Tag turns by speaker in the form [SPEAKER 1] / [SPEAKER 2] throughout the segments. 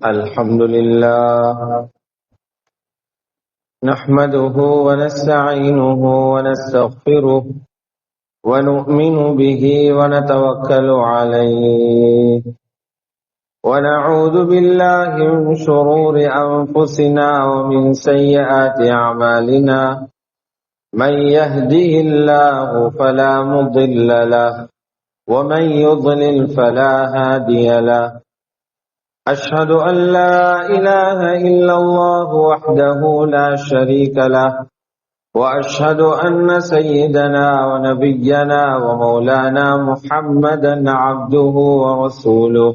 [SPEAKER 1] الحمد لله نحمده ونستعينه ونستغفره ونؤمن به ونتوكل عليه ونعوذ بالله من شرور أنفسنا ومن سيئات أعمالنا من يهده الله فلا مضل له ومن يضلل فلا هادي له أشهد أن لا إله إلا الله وحده لا شريك له وأشهد أن سيدنا ونبينا ومولانا محمدا عبده ورسوله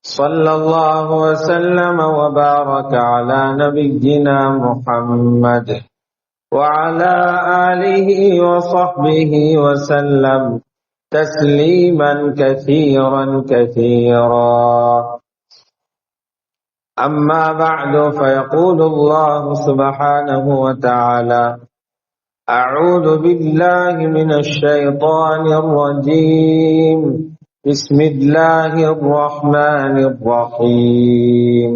[SPEAKER 1] صلى الله وسلم وبارك على نبينا محمد وعلى آله وصحبه وسلم تسليما كثيرا كثيرا. أما بعد فيقول الله سبحانه وتعالى: أعوذ بالله من الشيطان الرجيم. بسم الله الرحمن الرحيم.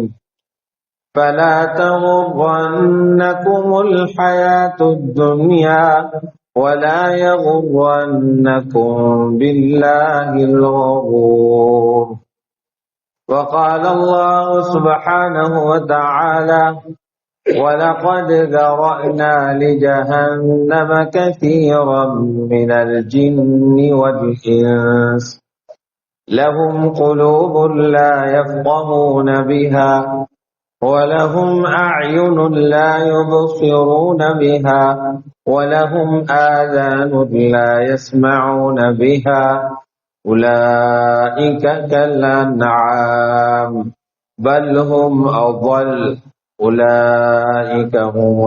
[SPEAKER 1] فلا تغرنكم الحياة الدنيا ولا يغرنكم بالله الغرور. وقال الله سبحانه وتعالى: ولقد ذرأنا لجهنم كثيرا من الجن والإنس لهم قلوب لا يفقهون بها ولهم أعين لا يبصرون بها ولهم آذان لا يسمعون بها أولئك كالأنعام بل هم أضل أولئك هم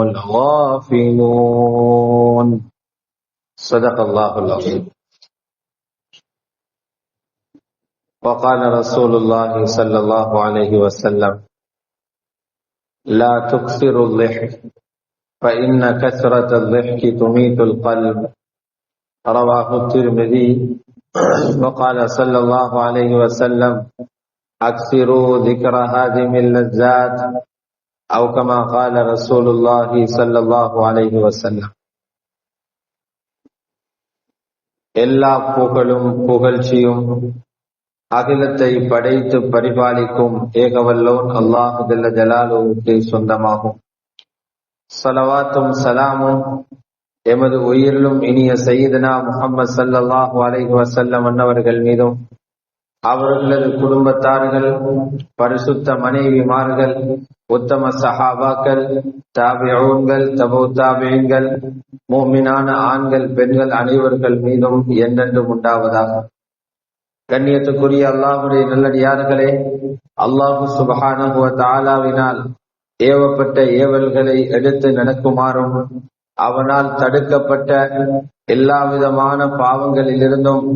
[SPEAKER 1] الغافلون. صدق الله العظيم. وقال رسول الله صلى الله عليه وسلم: لا تكثر الضحك فإن كثرة الضحك تميت القلب. رواه الترمذي. وقال صلى الله عليه وسلم: أكثروا ذكر هادم اللذات أو كما قال رسول الله صلى الله عليه وسلم. எல்லா புகழும் புகழ்ச்சியும் அகிலத்தை படைத்து பரிபாலிக்கும் ஏகவல்லோன் அல்லாஹ் ஜல்ல ஜலாலுவுக்கு சொந்தமாகும். ஸலவாத்தும் ஸலாமும் எமது உயிரிலும் இனிய சய்யிதனா முஹம்மது ஸல்லல்லாஹு அலைஹி வஸல்லம் அன்னவர்கள் மீதும், அவர்களது குடும்பத்தார்கள், பரிசுத்த மனைவிமார்கள், உத்தம சஹாபாக்கள், தாபிஊன்கள், தபூ தாபிஈன்கள், முஃமினான ஆண்கள் பெண்கள் அனைவர்கள் மீதும் என்றென்றும் உண்டாவதாக. கண்ணியத்துக்குரிய அல்லாஹ்வுடைய நல்லடியார்களே, அல்லாஹ் சுப்ஹானஹு வ தஆலாவினால் ஏவப்பட்ட ஏவல்களை எடுத்து நடக்குமாறும், அவனால் தடுக்கப்பட்ட எல்லா விதமான பாவங்களிலிருந்தும்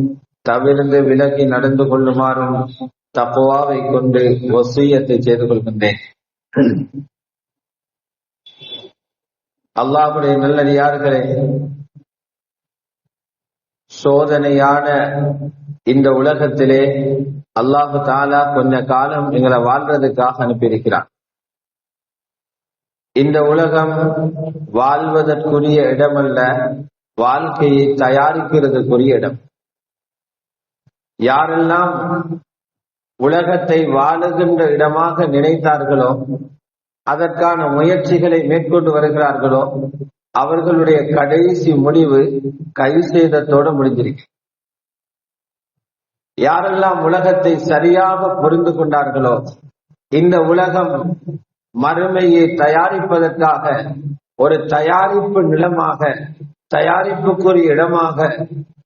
[SPEAKER 1] தவிர்ந்து விலகி நடந்து கொள்ளுமாறும் தக்வாவை கொண்டு வசியத்தை செய்து கொள்கின்றேன். அல்லாஹ்வுடைய நல்லடியார்களே, சோதனையான இந்த உலகத்திலே அல்லாஹு தஆலா கொஞ்ச காலம் எங்களை வாழ்றதுக்காக அனுப்பியிருக்கிறான். இந்த உலகம் வாழ்வதற்குரிய இடமல்ல, வாழ்க்கையை தயாரிக்கிறதுக்குரிய இடம். யாரெல்லாம் உலகத்தை வாழுகின்ற இடமாக நினைத்தார்களோ, அதற்கான முயற்சிகளை மேற்கொண்டு வருகிறார்களோ, அவர்களுடைய கடைசி முடிவு கை சேதத்தோடு முடிஞ்சிருக்கு. யாரெல்லாம் உலகத்தை சரியாக புரிந்து கொண்டார்களோ, இந்த உலகம் மறுமையை தயாரிப்பதற்காக ஒரு தயாரிப்பு நிலமாக, தயாரிப்புக்குரிய இடமாக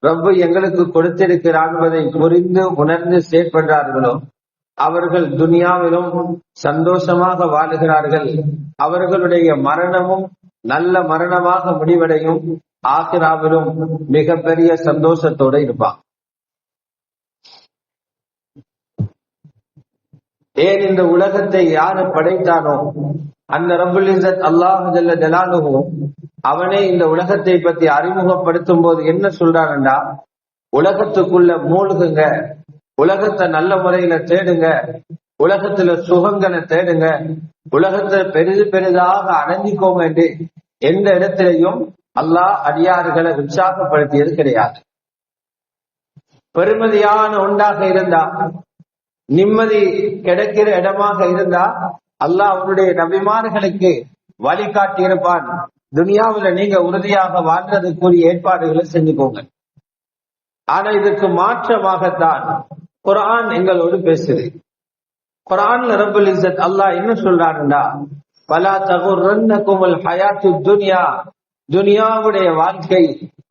[SPEAKER 1] ரப்பு எங்களுக்கு கொடுத்திருக்கிறார் என்பதை புரிந்து உணர்ந்து செயற்படுறார்களோ, அவர்கள் துனியாவிலும் சந்தோஷமாக வாழுகிறார்கள். அவர்களுடைய மரணமும் நல்ல மரணமாக முடிவடையும். ஆகிராவிலும் மிகப்பெரிய சந்தோஷத்தோடு இருப்பார். ஏன் இந்த உலகத்தை யாரு படைத்தானோ அந்த ரப்புல் இஸ்ஸத் அல்லாஹ் ஜல்ல ஜலாலுஹு அவனே இந்த உலகத்தை பத்தி அறிமுகப்படுத்தும் போது என்ன சொல்றாருன்னா, உலகத்துக்குள்ள மூழ்குங்க, உலகத்தை நல்ல முறையில தேடுங்க, உலகத்துல சுகங்களை தேடுங்க, உலகத்துல பெரிதாக அடைஞ்சிக்கோங்க என்று எந்த இடத்திலையும் அல்லாஹ் அடியார்களை உற்சாகப்படுத்தியது கிடையாது. பெருமதியான ஒன்றாக இருந்தா, நிம்மதி கிடைக்கிற இடமாக இருந்தா அல்லாஹ் அவருடைய நபிமார்களுக்கு வழிகாட்டி இருப்பான். துனியாவுல நீங்க உறுதியாக வாழ்றதுக்குரிய ஏற்பாடுகளை செஞ்சுக்கோங்க. ஆனா இதுக்கு மாற்றமாகத்தான் குர்ஆன் எங்களோடு பேசுது. குர்ஆன்ல ரப்பல் இஸ்ஸத் அல்லாஹ் என்ன சொல்றாருன்னா, ஃபலா தகுர்ரன்னகுமுல் ஹயாத்துத் துன்யா, துனியாவுடைய வாழ்க்கை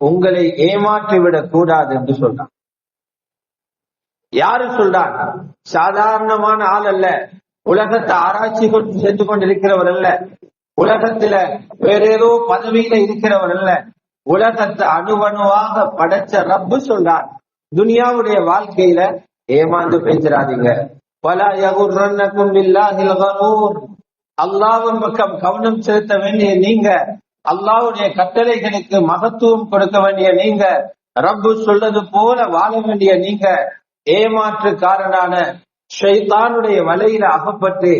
[SPEAKER 1] உங்களை ஏமாற்றிவிடக் கூடாது என்று சொல்றான். யாரு சொல்றான்? சாதாரணமான ஆள் அல்ல, உலகத்தை ஆராய்ச்சி சென்று கொண்டிருக்கிறவர் அல்ல, உலகத்துல வேற ஏதோ பதவியில இருக்கிறவர் அல்ல, உலகத்தை அணுவணுவாக படைச்ச ரப்பு சொல்றான், துனியாவுடைய வாழ்க்கையில ஏமாந்து பேசிடாதீங்க. பலா யகுர்ரன்னகும் பில்லாஹில் கரூர், அல்லாஹ்வின் பக்கம் கவனம் செலுத்த வேண்டிய நீங்க, அல்லாஹ்வுடைய கட்டளைகளுக்கு மகத்துவம் கொடுக்க வேண்டிய நீங்க, ரப்பு சொல்றது போல வாழ வேண்டிய நீங்க, ஏமாற்றுக்காரனான ஷைத்தானுடைய வலையில அகப்பட்டு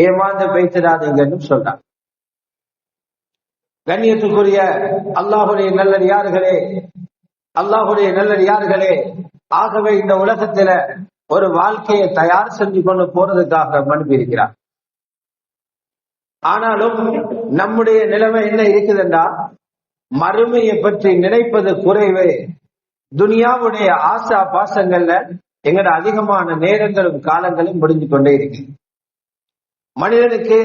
[SPEAKER 1] ஏமாந்து பேசிடாதீங்கன்னு சொல்றான். கண்ணியத்துக்குரிய அல்லாஹுடைய நல்லடியார்களே, அல்லாஹுடைய நல்லடியார்களே, ஆகவே இந்த உலகத்துல ஒரு வாழ்க்கையை தயார் செஞ்சு கொண்டு போறதுக்காக அனுப்பியிருக்கிறார். ஆனாலும் நம்முடைய நிலைமை என்ன இருக்குதுன்னா, மறுமையை பற்றி நினைப்பது குறைவே. துனியாவுடைய ஆசா பாசங்கள்ல எங்கட அதிகமான நேரங்களும் காலங்களும் முடிஞ்சு கொண்டே இருக்கு. மனிதனுக்கு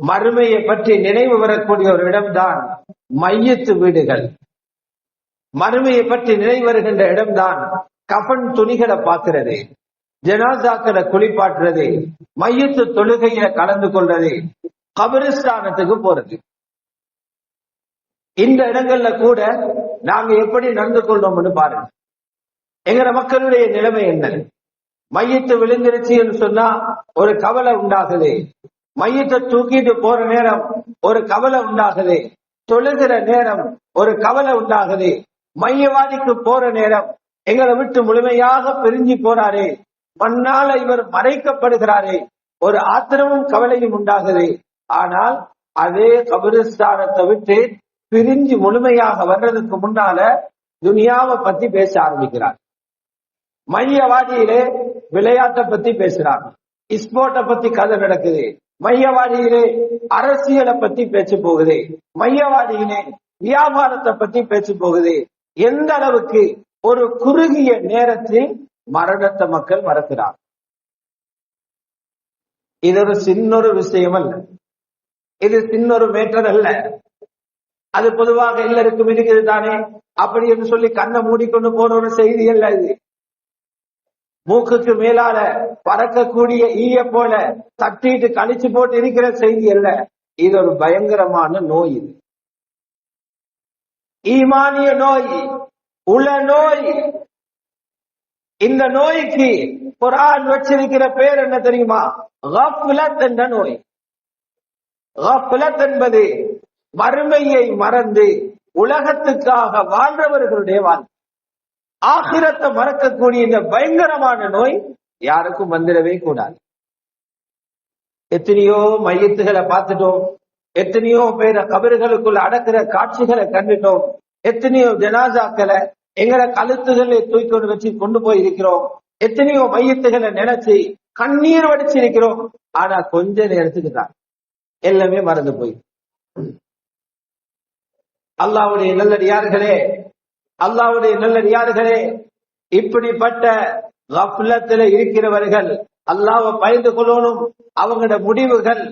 [SPEAKER 1] மறுமையை பற்றி நினைவு வரக்கூடிய ஒரு இடம்தான் மையத்து வீடுகள். மறுமையை பற்றி நினைவு வருகின்ற இடம்தான் கஃன் துணிகளை பார்க்கிறது, ஜனாசாக்களை குளிப்பாட்டுறது, மையத்து தொழுகையில கலந்து கொள்றது, கபிரிஸ்தானத்துக்கு போறது. இந்த இடங்கள்ல கூட நாங்க எப்படி நடந்து கொள்றோம்னு பாருங்க. எங்க மக்களுடைய நிலைமை என்ன? மையத்தை விழுந்துருச்சு என்று சொன்னா ஒரு கவலை உண்டாகுது, மையத்தை தூக்கிட்டு போற நேரம் ஒரு கவலை உண்டாகுது, தொழுகிற நேரம் ஒரு கவலை உண்டாகுது, மையவாதிக்கு போற நேரம் எங்களை விட்டு முழுமையாக பிரிஞ்சு போறாரே, மண்ணால இவர் மறைக்கப்படுகிறாரே, ஒரு ஆத்திரமும் கவலையும் உண்டாகுது. ஆனால் அதே கபிரிஸ்தானத்தை விட்டு பிரிஞ்சு முழுமையாக வர்றதுக்கு முன்னால துனியாவை பத்தி பேச ஆரம்பிக்கிறார். மையவாதியிலே விளையாட்டை பத்தி பேசுறாங்க, ஸ்போர்ட்டை பத்தி கதை நடக்குது. மையவாதியிலே அரசியலை பத்தி பேச்சு போகுது, மையவாதியிலே வியாபாரத்தை பத்தி பேச்சு போகுது. எந்த அளவுக்கு ஒரு குறுகிய நேரத்தில் மரணத்தை மக்கள் மறக்கிறார். இது ஒரு சின்னொரு விஷயம் அல்ல, இது சின்னொரு மேட்டர் அல்ல. அது பொதுவாக எல்லாருக்கும் இருக்குது தானே, அப்படி என்று சொல்லி கண்ணை மூடிக்கொண்டு போற ஒரு செய்தி அல்ல இது. மூக்குக்கு மேலால பறக்கக்கூடிய ஈய போல தட்டிட்டு கழிச்சு போட்டு இருக்கிற செய்தி அல்ல. இது ஒரு பயங்கரமான நோய். இது ஈமானிய நோய், உள நோய். இந்த நோய்க்கு குர்ஆன் வச்சிருக்கிற பேர் என்ன தெரியுமா? கஃப்லத் என்ற நோய். கஃப்லத் என்பது மறுமையை மறந்து உலகத்துக்காக வாழ்றவர்களுடைய வாழ்க்கை. ஆகிரத்தை மறக்கக்கூடிய இந்த பயங்கரமான நோய் யாருக்கும் வந்துடவே கூடாது. எத்தனையோ மையத்துகளை பார்த்துட்டோம், எத்தனையோ பேரை கபறுகளுக்குள்ள அடக்கிற காட்சிகளை கண்டுட்டோம், எத்தனையோ ஜனாசாக்களை எங்களை கழுத்துகளை தூக்கி வச்சு கொண்டு போய் இருக்கிறோம், எத்தனையோ மையத்துகளை நினைச்சு கண்ணீர் வடிச்சிருக்கிறோம். ஆனா கொஞ்ச நேரத்துக்கு தான் எல்லாமே மறந்து போய். அல்லாஹ்வுடைய நல்லடியார்களே, அல்லாஹ்வுடைய நல்லடியார்களே, இப்படிப்பட்ட கஃப்லத்துல இருக்கிறவர்கள் அல்லாஹ்வை பயந்து கொள்ளணும். அவங்களோட முடிவுகள்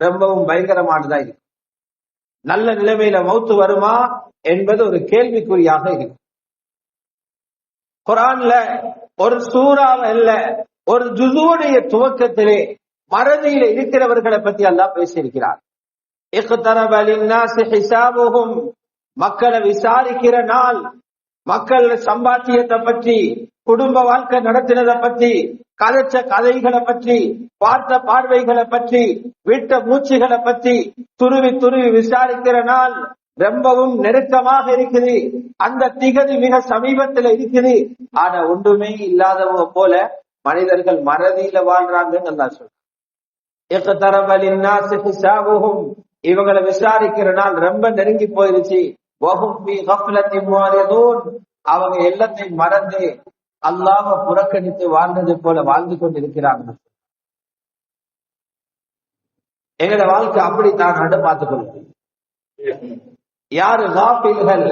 [SPEAKER 1] ரொம்பவும் பயங்கரமானதா இருக்கு. நல்ல நிலைமையில மௌத்து வருமா என்பது ஒரு கேள்விக்குறியாக இருக்கு. குர்ஆன்ல ஒரு சூறாவ இல்ல, ஒரு ஜுஸுடைய துவக்கத்திலே மறதியில இருக்கிறவர்களை பத்தி அல்லாஹ் பேசியிருக்கிறார். இக்தரப லின்னாஸி ஹிசாபுஹும், மக்களை விசாரிக்கிற நாள். மக்கள் சம்பாத்தியத்தை பற்றி, குடும்ப வாழ்க்கை நடத்தினதை பற்றி, கதைச்ச கதைகளை பற்றி, பார்த்த பார்வைகளை பற்றி, விட்ட மூச்சுகளை பற்றி துருவி துருவி விசாரிக்கிற நாள் ரொம்பவும் நெருக்கமாக இருக்குது. அந்த திகதி மிக சமீபத்தில் இருக்குது. ஆனா ஒன்றுமே இல்லாதவங்க போல மனிதர்கள் மறதியில வாழ்றாங்கன்னு நல்லா சொல்றாங்க. இவங்களை விசாரிக்கிற நாள் ரொம்ப நெருங்கி போயிருச்சு. அவங்க எல்லாத்தையும் மறந்து அல்லாஹ்வை புறக்கணித்து வாழ்ந்தது போல வாழ்ந்து கொண்டிருக்கிறாங்க. எங்களோட வாழ்க்கை அப்படித்தான் பார்த்துக் கொள்ளும். யாரு காஃபில்கள்,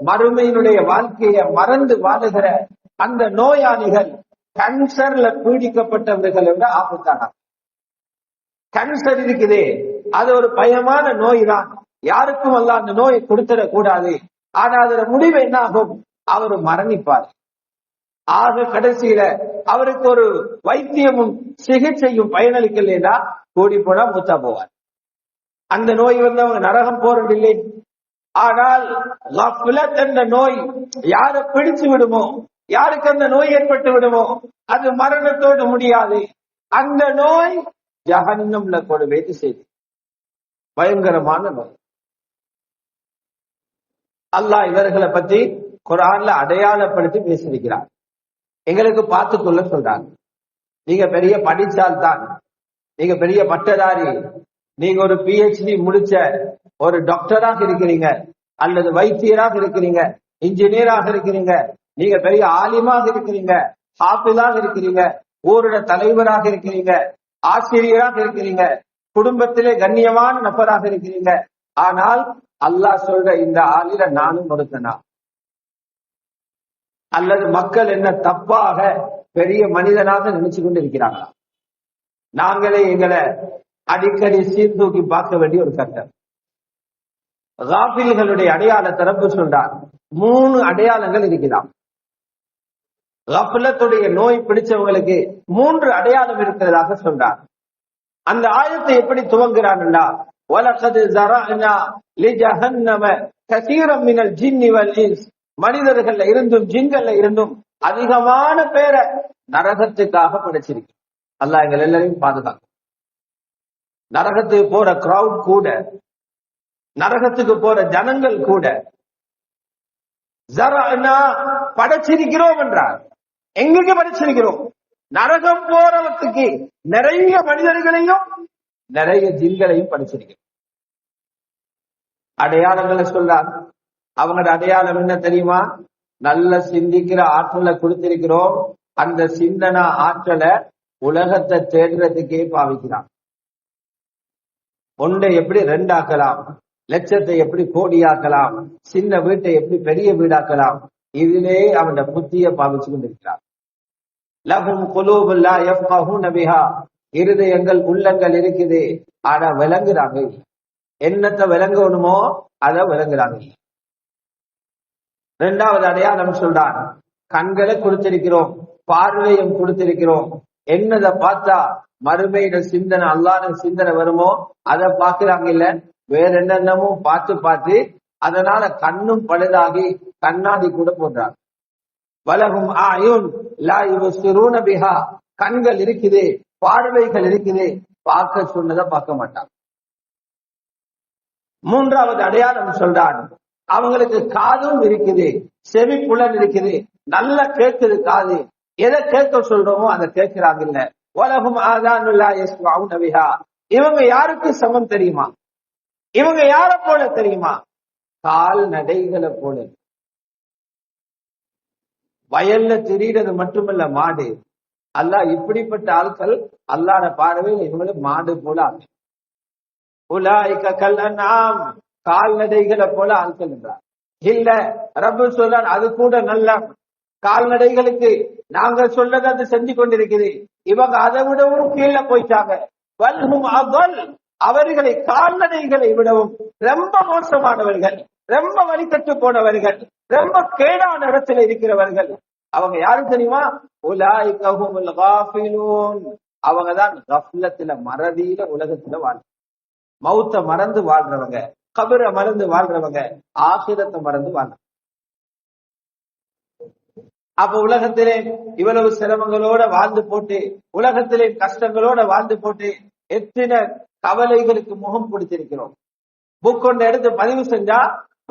[SPEAKER 1] மறுமையினுடைய வாழ்க்கையை மறந்து வாழுகிற அந்த நோயாளிகள், கேன்சர்ல பீடிக்கப்பட்டவர்களை விட ஆபத்தான. கேன்சர் இருக்குதே, அது ஒரு பயமான நோய் தான். யாருக்கும் அல்ல அந்த நோயை கொடுத்துடக் கூடாது. ஆனா அதோட முடிவு என்ன ஆகும்? அவர் மரணிப்பார். ஆக கடைசியில அவருக்கு ஒரு வைத்தியமும் சிகிச்சையும் பயனளிக்கலைன்னா கூடி போனா மூத்தா போவார். அந்த நோய் வந்து அவங்க நரகம் போறதில்லை. ஆனால் என்ற நோய் யாரை பிடிச்சு விடுமோ, யாருக்கு அந்த நோய் ஏற்பட்டு விடுமோ, அது மரணத்தோடு முடியாது. அந்த நோய் ஜஹன்னம்ல கொண்டு வைத்து செய்து பயங்கரமான நோய். அல்லாஹ் இவர்களை பத்தி குர்ஆன்ல அடையாளப்படுத்தி பேசியிருக்கிறார். எங்களுக்கு பார்த்துக்கொள்ள சொல்றாங்க. நீங்க பெரிய படிச்சால் தான், நீங்க பெரிய பட்டதாரி, நீங்க ஒரு PhD முடிச்ச ஒரு டாக்டராக இருக்கிறீங்க, அல்லது வைத்தியராக இருக்கிறீங்க, இன்ஜினியராக இருக்கிறீங்க, நீங்க பெரிய ஆலிமாக இருக்கிறீங்க, ஹாஃபிஸாக இருக்கிறீங்க, ஊரோட தலைவராக இருக்கிறீங்க, ஆசிரியராக இருக்கிறீங்க, குடும்பத்திலே கண்ணியமான நபராக இருக்கிறீங்க. ஆனால் அல்லாஹ் சொல்ற இந்த ஆளில நானும் ஒருத்தனா, அல்லது மக்கள் என்ன தப்பாக பெரிய மனிதனாக நினைச்சு கொண்டு இருக்கிறாங்களா? நாங்களே எங்களை அடிக்கடி சீர்தூக்கி பார்க்க வேண்டிய ஒரு கட்டம். காஃபில்களுடைய அடையாளத்தை ரப்பு சொல்றார். 3 அடையாளங்கள் இருக்கிறான். கஃலத்துடைய நோய் பிடிச்சவங்களுக்கு 3 அடையாளம் இருக்கிறதாக சொல்றார். அந்த ஆயத்தை எப்படி துவங்குறான்டா, வலகத் ஸரஅனா லிஜஹன்னம கஸீரம் மினல் ஜின்னி வல் இன்ஸ், மனிதர்கள்ல இருந்தும் ஜின்கள்ல இருந்தும் அதிகமான பேரை நரகத்துக்காக படைச்சிருக்கு. அல்லாஹ் எங்கள் எல்லாரையும் பாதுகாக்கும். நரகத்துக்கு போற கிரௌட் கூட, நரகத்துக்கு போற ஜனங்கள் கூட ஸரஅனா படைச்சிருக்கிறோம் என்றார். எங்க படைச்சிருக்கிறோம்? நரகம் போறவத்துக்கு நிறைய மனிதர்களையும் நிறைய ஜின்களையும் படைச்சிருக்கிறோம். அடையாளங்களை சொல்றார். அவங்களோட அடையாளம் என்ன தெரியுமா? நல்ல சிந்திக்கிற ஆற்றலை கொடுத்திருக்கிறோம். அந்த சிந்தனா ஆற்றலை உலகத்தை தேடுறதுக்கே பாவிக்கிறான். ஒன்றை எப்படி 2 ஆக்கலாம், லட்சத்தை எப்படி கோடியாக்கலாம், சின்ன வீட்டை எப்படி பெரிய வீடாக்கலாம், இதிலே அவன் புத்திய பாவிச்சு கொண்டிருக்கிறான். லஹும் குலூபுல் லா யஃகஹூன பிஹா, இருதயங்கள் உள்ளங்கள் இருக்குது, ஆனா விளங்குறாங்க. என்னத்தை விளங்கணுமோ அதை விளங்குறாங்க. 2வது அடையாளம் சொல்றான். கண்களை கொடுத்திருக்கிறோம், பார்வையும் கொடுத்திருக்கிறோம். என்னதை பார்த்தா மறுமையிட சிந்தனை, அல்லாஹ்வுடைய சிந்தனை வருமோ அதை பாக்குறாங்க. இல்ல வேற என்னென்னமும் பார்த்து பார்த்து அதனால கண்ணும் பழுதாகி கண்ணாடி கூட போடுறாங்க. வலஹும் ஆயுன் லா யுபஸிரூன பிஹா, கண்கள் இருக்குது, பார்வைகள் இருக்குது, பார்க்க சொன்னதை பார்க்க மாட்டாங்க. 3வது அடையாளம் சொல்றான். அவங்களுக்கு காதும் இருக்குது, செவி புலன் இருக்குது, நல்லா கேட்குது காது. எதை கேட்க சொல்றோமோ அதை கேட்கிறாங்க. இல்ல வலஹும் ஆதானுன் லா யஸ்மஊன பிஹா, இவங்க யாருக்கு சமம் தெரியுமா? இவங்க யாரை போல தெரியுமா? கால்நடைகளை போல. வயல்ல திரியிறது மட்டுமல்ல மாடு. அல்லாஹ் இப்படிப்பட்ட ஆட்கள் அல்லாஹ்வுடைய பார்வையில் இவங்களை மாடு போல ஆக்கு. உலாயிக கல் அன்ஆம், கால்நடைகளை போல ஆட்கள் என்றார். இல்ல ரப்பு சொல்றார், அது கூட நல்ல கால்நடைகளுக்கு நாங்க சொல்லதை அது செஞ்சு கொண்டிருக்குது. இவங்க அதை விடவும் கீழே போயிட்டாங்க. வல்ஹும் அகல், அவர்களை கால்நடைகளை விடவும் ரொம்ப மோசமானவர்கள், ரொம்ப வழிகட்டு போனவர்கள், ரொம்ப கேடான இடத்துல இருக்கிறவர்கள். அவங்க யாரு தெரியுமா? உலாயிக ஹுமுல் காஃபிலூன், அவங்கதான் கஃலத்துல மறதியில உலகத்துல வாழ், மௌத்த மறந்து வாழ்றவங்க, கபரை மறந்து வாழ்றவங்க, ஆகிரத்தை மறந்து வாழ்றவங்க. அப்ப உலகத்திலே இவ்வளவு சிரமங்களோட வாழ்ந்து போட்டு, உலகத்திலே கஷ்டங்களோட வாழ்ந்து போட்டு எத்தனை கவலைகளுக்கு முகம் கொடுத்திருக்கிறோம். புக் ஒன்று எடுத்து பதிவு செஞ்சா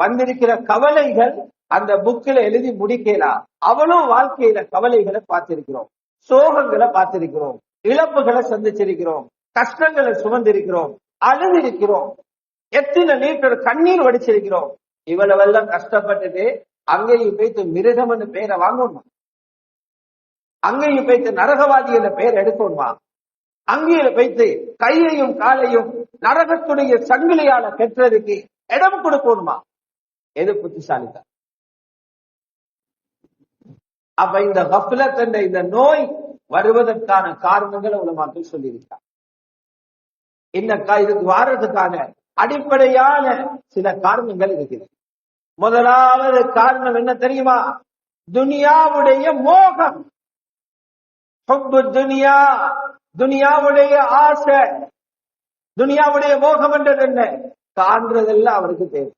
[SPEAKER 1] வந்திருக்கிற கவலைகள் அந்த புக்கில எழுதி முடிக்கலாம். அவளும் வாழ்க்கையில கவலைகளை பார்த்திருக்கிறோம்.
[SPEAKER 2] சோகங்களை பார்த்திருக்கிறோம், இழப்புகளை சந்திச்சிருக்கிறோம், கஷ்டங்களை சுமந்திருக்கிறோம், அழுதிருக்கிறோம், எத்தனை லிட்டர் கண்ணீர் வடிச்சிருக்கிறோம். இவ்வளவெல்லாம் கஷ்டப்பட்டுட்டு அங்கேயும் போய்த்து மிருகம்னு பேரை வாங்கணுமா? அங்கேயும் போய்த்து நரகவாதி என்ற பெயர் எடுக்கணுமா? அங்கேயும் போய்த்து கையையும் காலையும் நரகத்துடைய சங்கிலியால பெற்றதுக்கு இடம் கொடுக்கணுமா? எது புத்திசாலிதான்? அப்ப இந்த கஃப்லத் என்ற இந்த நோய் வருவதற்கான காரணங்களை உலமாக்கள் சொல்லியிருக்காங்க. இதுக்கு வாரதுக்கான அடிப்படையான சில காரணங்கள் இருக்குது. முதலாவது காரணம் என்ன தெரியுமா? துனியாவுடைய மோகம், துனியா, துனியாவுடைய ஆசை. துனியாவுடைய மோகம் என்றது என்ன? காண்றதெல்லாம் அவருக்கு தேவை.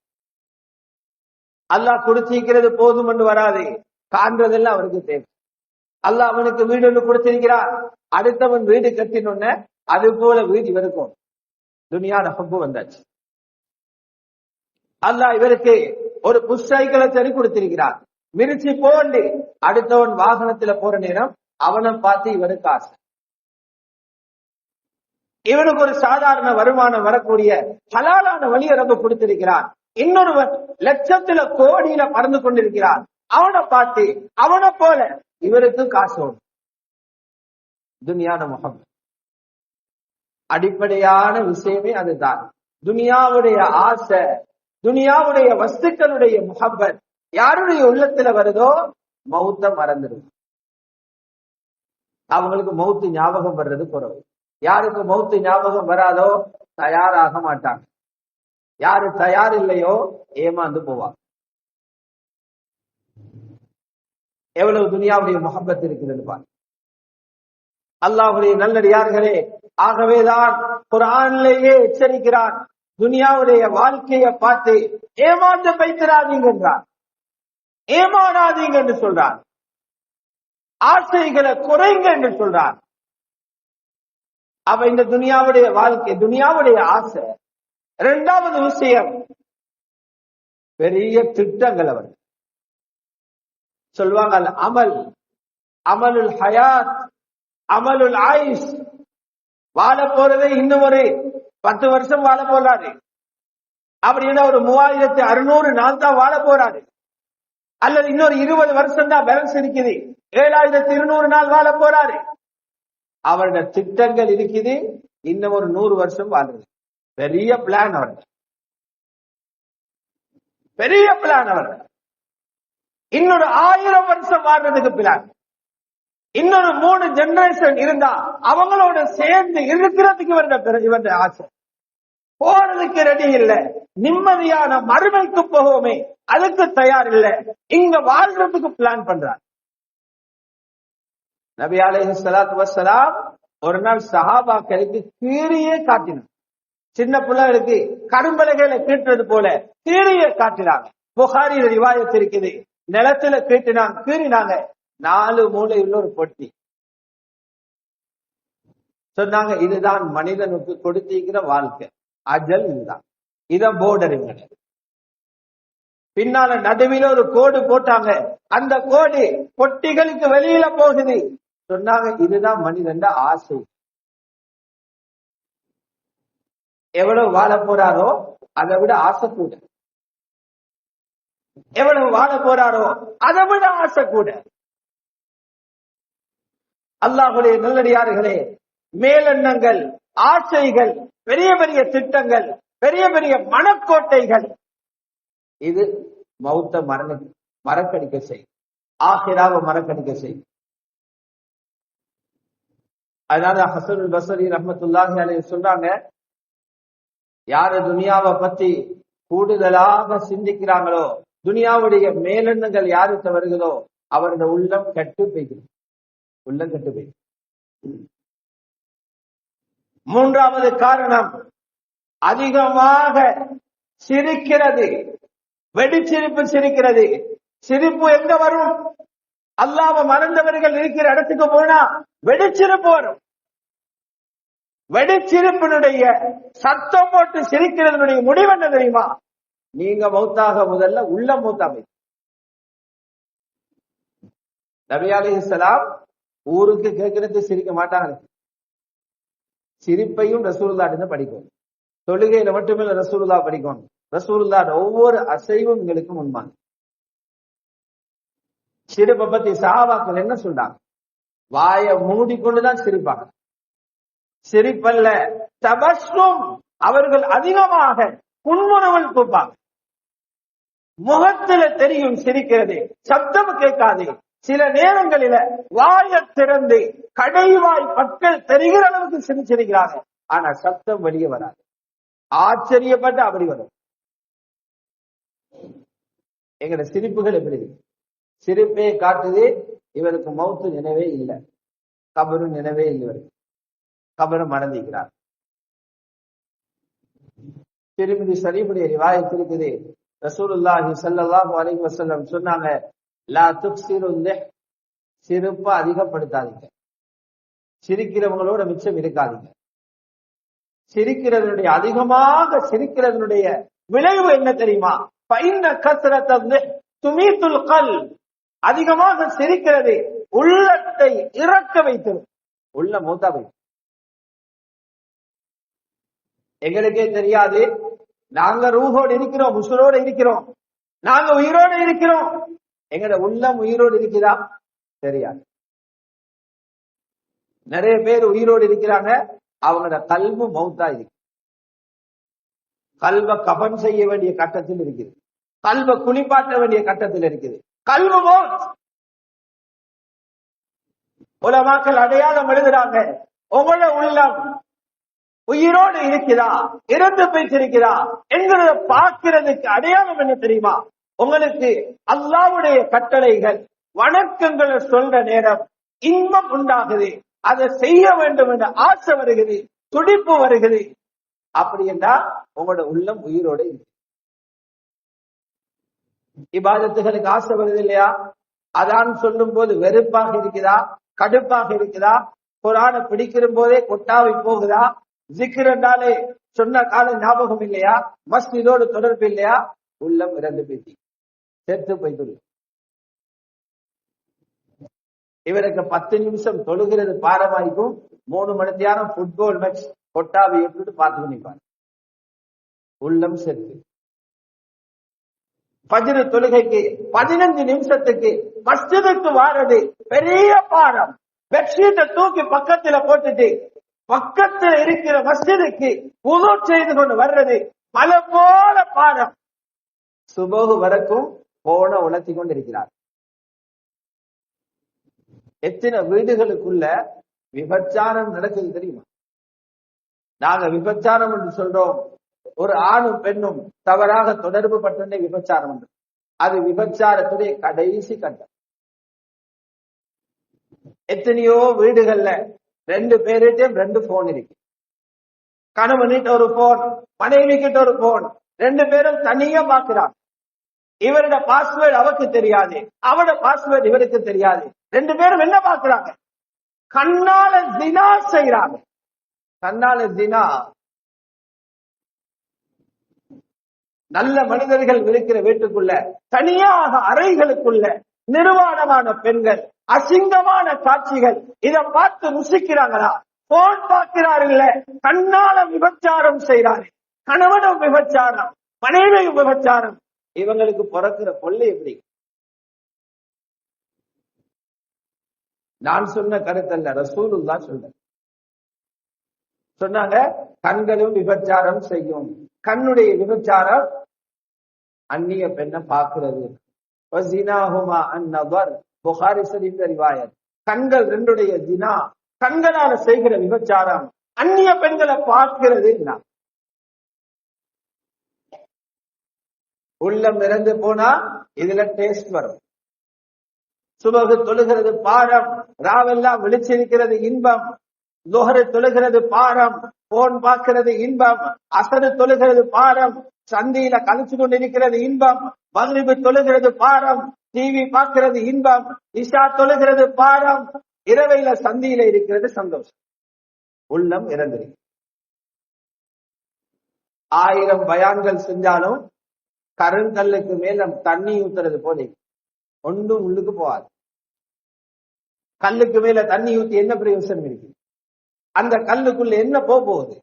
[SPEAKER 2] அல்லாஹ் கொடுத்திருக்கிறது போதும் என்று வராது, காண்றதெல்லாம் அவருக்கு தேவை. அல்லாஹ் அவனுக்கு வீடு ஒன்று கொடுத்திருக்கிறார், அடுத்தவன் வீடு கட்டினொன்ன அது போல வீடு இவருக்கும் துனியாட ஹப்பு வந்தாச்சு. அல்லாஹ் இவருக்கு ஒரு புஷ்சைக்களை சரி கொடுத்திருக்கிறார், மிரிச்சி போண்டு அடுத்தவன் வாகனத்துல போற நேரம் அவனை பார்த்து இவனுக்கு ஆசை. இவனுக்கு ஒரு சாதாரண வருமானம் வரக்கூடிய ஹலாலான வழியை ரொம்ப கொடுத்திருக்கிறான். இன்னொருவன் லட்சத்துல கோடியில பறந்து கொண்டிருக்கிறான், அவனை பார்த்து அவனை போல இவருக்கு காசு. துனியான முகம் அடிப்படையான விஷயமே அதுதான். துனியாவுடைய ஆசை, துனியாவுடைய வஸ்துக்களுடைய முஹப்பத் யாருடைய உள்ளத்துல வருதோ மௌத்த மறந்துடும். அவங்களுக்கு மௌத்து ஞாபகம் வர்றது குறைவு. யாருக்கு மௌத்து ஞாபகம் வராதோ தயாராக மாட்டாங்க. யாரு தயார் இல்லையோ ஏமாந்து போவாங்க. எவ்வளவு துனியாவுடைய முஹப்பத் இருக்கிறது பாருங்க. அல்லாஹ்வுடைய நல்லடியார்களே, ஆகவேதான் குர்ஆனிலேயே எச்சரிக்கிறான், துனியாவுடைய வாழ்க்கையை பார்த்து ஏமாந்து பைத்திராதீங்க என்றார், ஏமாறாதீங்க என்று சொல்றார், ஆசைகளை குறைங்க என்று சொல்றார். அவ இந்த துனியாவுடைய வாழ்க்கை, துனியாவுடைய ஆசை. இரண்டாவது விஷயம், பெரிய திட்டங்கள். அவர் சொல்வாங்க அமல், அமலுல் ஹயாத், அமலுல் ஆயிஷ். வாழ போறதே இன்னும் ஒரு 10 வருஷம் வாழ போறாரு, அப்படின்னா ஒரு 3600 நாள் தான் வாழ போறாரு. அல்லது இன்னொரு 20 வருஷம் தான் பேலன்ஸ் இருக்குது, 7200 நாள் வாழ போறாரு. அவருடைய திட்டங்கள் இருக்குது இன்னும் ஒரு 100 வருஷம் வாழ்றது. பெரிய பிளான் அவர்கள், பெரிய பிளான் அவர்கள். இன்னொரு 1000 வருஷம் வாழ்றதுக்கு பிளான். இன்னொரு 3 ஜெனரேஷன் இருந்தா அவங்களோட சேர்ந்து இருக்கிறதுக்கு இவருடைய ஆசை. போறதுக்கு ரெடி இல்ல, நிம்மதியான மறுமைக்கு போவோமே அதுக்கு தயார் இல்ல, இங்க வாழ்றதுக்கு பிளான் பண்றார். நபி அலைஹிஸ்ஸலாத்து வஸ்ஸலாம் ஒரு நாள் சஹாபாக்களுக்கு கீரியே காட்டினார். சின்ன பிள்ளைகளுக்கு கரும்பலகையில கீட்டுறது போல கீரியே காட்டினாங்க. புகாரில ரிவாயத் இருக்குது, நிலத்துல கீறினாங்க, 4 மூலையுள்ள ஒரு பொட்டி. சொன்னாங்க இதுதான் மனிதனுக்கு கொடுத்திருக்கிற வாழ்க்கை, அஜல் இதுதான், இத போர்டருங்க. பின்னால நடுவில் ஒரு கோடு போட்டாங்க, அந்த கோடு பொட்டிகளுக்கு வெளியில போகுது. சொன்னாங்க இதுதான் மனிதன் ஆசை. எவ்வளவு வாழ போறாரோ அதை விட ஆசை கூட, எவ்வளவு வாழ போறாரோ அதை விட ஆசை கூட. அல்லாஹ்வுடைய நல்லடியார்களே, மேலெண்ணங்கள், ஆசைகள், பெரிய பெரிய திட்டங்கள், பெரிய பெரிய மனக்கோட்டைகள், இது மௌத்த மறக்கடிக்க செய்யும், ஆகிராவை மறக்கடிக்க செய்யும். அதனால ஹஸனுல் பஸ்ரி ரஹ்மத்துல்லாஹி அலைஹி சொல்றாங்க, யாரு துனியாவை பத்தி கூடுதலாக சிந்திக்கிறாங்களோ, துனியாவுடைய மேலெண்ணங்கள் யாருக்கு வருகிறதோ அவருடைய உள்ளம் கெட்டு போய்கிறது, உள்ளம் கெட்டு போய். மூன்றாவது காரணம், அதிகமாக சிரிக்கிறது, வெடிச்சிரிப்பு சிரிக்கிறது. சிரிப்பு எங்க வரும்? அல்லாஹ்வை மறந்தவர்கள் இருக்கிற இடத்துக்கு போனா வெடிச்சிரிப்பு வரும். வெடிச்சிரிப்பினுடைய சத்தம் போட்டு சிரிக்கிறதனுடைய முடிவு என்ன தெரியுமா? நீங்க மௌத்தாக முதல்ல உள்ள மௌத்தாமை. நபி அலைஹிஸ்ஸலாம் ஊருக்கு கேட்கறது சிரிக்க மாட்டாங்க. சிரிப்பையும் ரசூலுல்லாஹ் படிக்கும். தொழுகையில மட்டுமே ரசூலுல்லாஹ் படிக்கணும். ரசூலுல்லாஹ் ஒவ்வொரு அசைவும் எங்களுக்கு முன்மான். சிரிப்பை பத்தி சஹாபாக்கள் என்ன சொல்றாங்க? வாயை மூடிக்கொண்டுதான் சிரிப்பாங்க. சிரிப்பல்ல தபஸ்ஸும். அவர்கள் அதிகமாக புன்முறுவல் கூப்பாங்க. முகத்துல தெரியும் சிரிக்கிறது, சப்தம் கேட்காது. சில நேரங்களில வாய திறந்து கடைவாய் பற்கள் தெரிகிற அளவுக்கு சிரிச்சிருக்கிறாங்க. ஆனா சப்தம் வெளியே வராது. ஆச்சரியப்பட்டு அப்படி வரும். எங்கட சிரிப்புகள் எப்படி இருக்கு? சிரிப்பே காட்டுது இவருக்கு மௌத்து நினைவே இல்லை, கபரு நினைவே இல்லை. இவருக்கு கபரை மறந்திக்கிறார். திருமதி ஷரீஃபுடைய ரிவாயத் இருக்குது. ரசூலுல்லாஹி ஸல்லல்லாஹு அலைஹி வஸல்லம் சொன்னாங்க, லா துக்ஸிருல் லிஹ், சிரிப்பை அதிகப்படுத்தாதீங்க. சிரிக்கிறவங்களோட மிச்சம் இருக்காதீங்க. சிரிக்கிறதனுடைய அதிகமாக சிரிக்கிறதனுடைய விளைவு என்ன தெரியுமா? ஃபைன்ன கஸ்ரத்தல் லிஹ் துமீத்துல் கல்ப். அதிகமாக சிரிக்கிறது உள்ளத்தை இறக்க வைத்தது, உள்ள மூத்தா வைத்து. எங்களுக்கே தெரியாது நாங்க ரூஹோடு இருக்கிறோம், உசுரோடு இருக்கிறோம், நாங்க உயிரோடு இருக்கிறோம். எங்கட உள்ளம் உயிரோடு இருக்குதா? தெரியாது. நிறைய பேர் உயிரோடு இருக்கிறாங்க, அவங்களோட கல்பு மௌத்தா இருக்கு. கல்வ கபன் செய்ய வேண்டிய கட்டத்தில் இருக்குது, கல்வ குளிப்பாட்ட வேண்டிய கட்டத்தில் இருக்குது. கல்வ மௌத். உலமாக்கள் அடையாளம் எழுதுறாங்க, உங்களோட உள்ளம் உயிரோடு இருக்கிறா, இறந்து போய்த்திருக்கிறா என்கிறத பார்க்கிறதுக்கு அடையாளம் என்ன தெரியுமா? உங்களுக்கு அல்லாஹ்வுடைய கட்டளைகள் வணக்கங்களை சொல்ற நேரம் இன்பம் உண்டாகுது, அதை செய்ய வேண்டும் என்ற ஆசை வருகிறது, துடிப்பு வருகிறது. அப்படி என்றால் உங்களோட உள்ளம் உயிரோடு இருக்கு. இபாதத்துகளுக்கு ஆசை வருது இல்லையா? அதான் சொல்லும் போது வெறுப்பாக இருக்குதா, கடுப்பாக இருக்குதா? குர்ஆனை பிடிக்கிற போதே கொட்டாவை போகுதா? ஜிக்ர் என்றாலே சொன்ன கால ஞாபகம் இல்லையா? மஸ்ஜிதோடு தொடர்பு இல்லையா? உள்ளம் இறந்து போய் செத்து போய்த்து. இவருக்கு 10 நிமிஷம் தொழுகிறது பாரமாയിരിக்கும், 3 மணி நேரம் ஃபுட்பால் மேட்ச் கொட்டாவை எப்படி பார்த்து நிற்பார். உள்ளம் செத்து. ஃபஜ்ர் தொழுகைக்கு 15 நிமிஷத்துக்கு மஸ்ஜிதுக்கு வாரது பெரிய பாரம். பெட்ஷீட்டை தூக்கி பக்கத்துல போட்டுட்டு பக்கத்துல இருக்கிற மஸ்ஜிதுக்கு வுது செய்து கொண்டு வர்றது மலை போல பாரம். சுபஹ் வரைக்கும் போன உணர்த்தி கொண்டு இருக்கிறார். எத்தனை வீடுகளுக்குள்ள விபச்சாரம் நடக்குது தெரியுமா? நாங்க விபச்சாரம் என்று சொல்றோம், ஒரு ஆணும் பெண்ணும் தவறாக தொடர்பு பட்டே விபச்சாரம் என்று. அது விபச்சாரத்துடைய கடைசி கட்டம். எத்தனையோ வீடுகள்ல 2 பேருட்டையும் 2 போன் இருக்கு. கணவன்கிட்ட ஒரு போன், மனைவி கிட்ட ஒரு போன், 2 பேரும் தனியா பாக்குறாங்க. இவரோட பாஸ்வேர்டு அவருக்கு தெரியாது, அவரோட பாஸ்வேர்டு இவருக்கு தெரியாது. 2 பேரும் என்ன பாக்குறாங்க? கண்ணால தினா செய்யறாங்க. கண்ணால தினா. நல்ல மனிதர்கள் இருக்கிற வீட்டுக்குள்ள தனியாக அறைகளுக்குள்ள நிர்வாணமான பெண்கள், அசிங்கமான காட்சிகள், இதை பார்த்து ருசிக்கிறாங்களா? போன் பார்க்கிறார்கள், கண்ணால விபச்சாரம் செய்யறாரு. கணவனும் விபச்சாரம், மனைவியும் விபச்சாரம். இவங்களுக்கு பிறக்கிற கொள்ளை எப்படி? நான் சொன்ன கருத்தல்ல, ரசூலுல்லாஹ் சொன்னாங்க, கண்களும் விபச்சாரம் செய்யும். கண்ணுடைய விபச்சாரம் அந்நிய பெண்ணை பார்க்கிறது. புகாரி ஷரீஃப் ரிவாயத். கண்கள் 2 ஜினா, கண்களால செய்கிற விபச்சாரம் அந்நிய பெண்களை பார்க்கிறது. உள்ளம் இறந்து போனா இதுல டேஸ்ட் வரும். சுபஹ் தொழுகிறது பாரம், ராவெல்லாம் விழிச்சிருக்கிறது இன்பம். லுஹர் தொழுகிறது பாரம், போன் பார்க்கிறது இன்பம். அசர் தொழுகிறது பாரம், சந்தியில கழிச்சு கொண்டிருக்கிறது இன்பம். மக்ரிப் தொழுகிறது பாரம், டிவி பார்க்கிறது இன்பம். இஷா தொழுகிறது பாரம், இரவையில சந்தியில இருக்கிறது சந்தோஷம். உள்ளம் இறந்திருக்கு. 1000 பயான்கள் செஞ்சாலும் கருங்கல்லுக்கு மேல தண்ணி ஊத்துறது போல ஒன்றும் உள்ளுக்கு போகாது. கல்லுக்கு மேல தண்ணி ஊத்தி என்ன பிரயோசனம் இருக்கு? அந்த கல்லுக்குள்ள என்ன போகுது?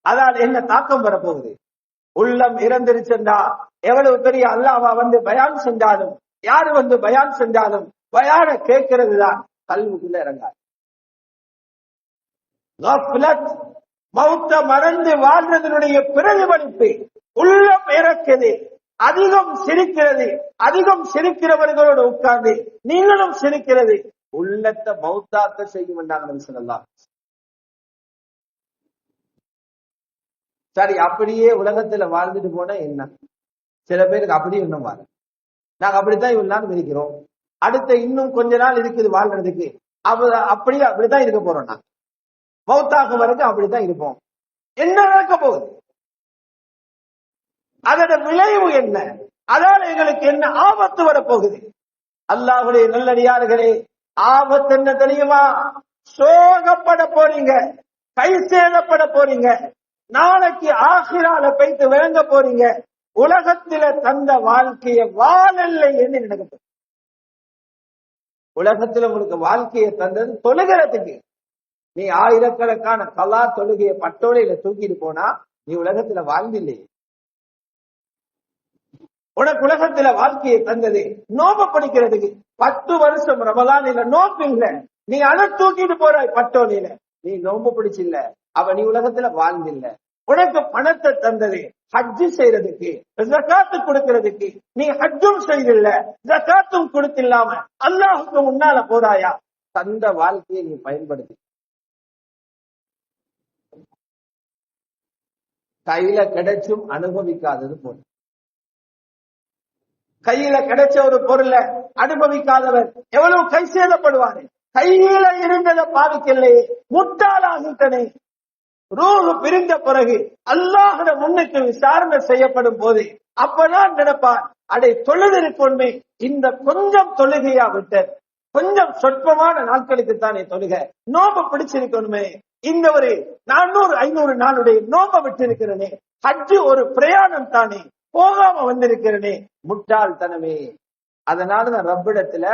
[SPEAKER 2] அதால் என்ன தாக்கம் வரப்போகுது? உள்ளம் இறந்திருச்சா எவ்வளவு பெரிய அல்லாஹ்வா வந்து பயான் செஞ்சாலும், யாரு வந்து பயான் செஞ்சாலும் பயான கேட்கிறது தான் கல்வுக்குள்ள இறங்காது. மௌத்த மறந்து வாழ்றதனுடைய பிரதிபலிப்பு உள்ளம் இறக்குது, அதிகம் சிரிக்கிறது. அதிகம் சிரிக்கிறவர்களோடு உட்கார்ந்து நீங்களும் சிரிக்கிறது உள்ளத்தை மௌத்தாக்க செய்யும் என்றாங்க சொல்லலாம். சரி, அப்படியே உலகத்துல வாழ்ந்துட்டு போனா என்ன? சில பேருக்கு அப்படியே இன்னும் வாழ, நாங்க அப்படித்தான் இவ்வளவு நாள் இருக்கிறோம், அடுத்த இன்னும் கொஞ்ச நாள் இருக்குது வாழ்றதுக்கு, அப்படிதான் இருக்க போறோம். நாங்க மௌத்தாக வரைக்கும் அப்படித்தான் இருப்போம். என்ன நடக்க போகுது? அதோட விளைவு என்ன? அதால எங்களுக்கு என்ன ஆபத்து வரப்போகுது? அல்லாஹ்வுடைய நல்லடியார்களே, ஆபத்து என்ன தெரியுமா? சோகப்பட போறீங்க, கை சேதப்பட போறீங்க, நாளைக்கு ஆகிரால போய்த்து விளங்க போறீங்க. உலகத்தில தந்த வாழ்க்கைய வாழல்ல என்று நடக்க போறீங்க. உலகத்துல உங்களுக்கு வாழ்க்கையை தந்தது தொழுகிறதுக்கு. நீ ஆயிரக்கணக்கான கலா தொழுகைய பட்டோலையில தூக்கிட்டு போனா நீ உலகத்துல வாழ்ந்தில்லையே. உனக்கு உலகத்துல வாழ்க்கையை தந்தது நோம்பு படிக்கிறதுக்கு. 10 வருஷம் ரமலான்ல நோம்பு இல்ல, நீ அதை தூக்கிட்டு போறாய் பட்டோலையில, நீ நோம்பு பிடிச்சில்ல, அவ நீ உலகத்துல வாழ்ந்தில்ல. உனக்கு பணத்தை தந்தது ஹஜ்ஜு செய்யறதுக்கு, ஜகாத்து கொடுக்கிறதுக்கு, நீ ஹஜ்ஜும் செய்தில்ல, ஜகாத்தும் கொடுத்தில்லாம அல்லாஹுக்கு முன்னால போறாயா? தந்த வாழ்க்கையை நீ பயன்படுத்தி. கையில கிடைச்சும் அனுபவிக்காதது போல. கையில கிடைச்ச ஒரு பொருளை அனுபவிக்காதவர் எவ்வளவு கை சேதப்படுவாரு. கையில இருந்ததை பாதிக்கலையே, முட்டாளாகிட்டனே. ரூஹு பிரிந்த பிறகு அல்லாஹ்விட முன்னுக்கு விசாரணை செய்யப்படும் போது அப்பதான் நினைப்பான், அடை தொழுதிருக்கொண்டே இந்த கொஞ்சம் தொழுகையா விட்ட, கொஞ்சம் சொற்பமான நாட்களுக்கு தானே தொழுக, நோம்பு பிடிச்சிருக்கணுமே, இந்த ஒரு 400-500 நாளுடைய நோம்ப விட்டு இருக்கிறனே, ஹஜ்ஜு ஒரு பிரயாணம் தானே, போகாம வந்திருக்கிறனே, முட்டாள்தனமே. அதனாலதான் ரப்பிடத்துல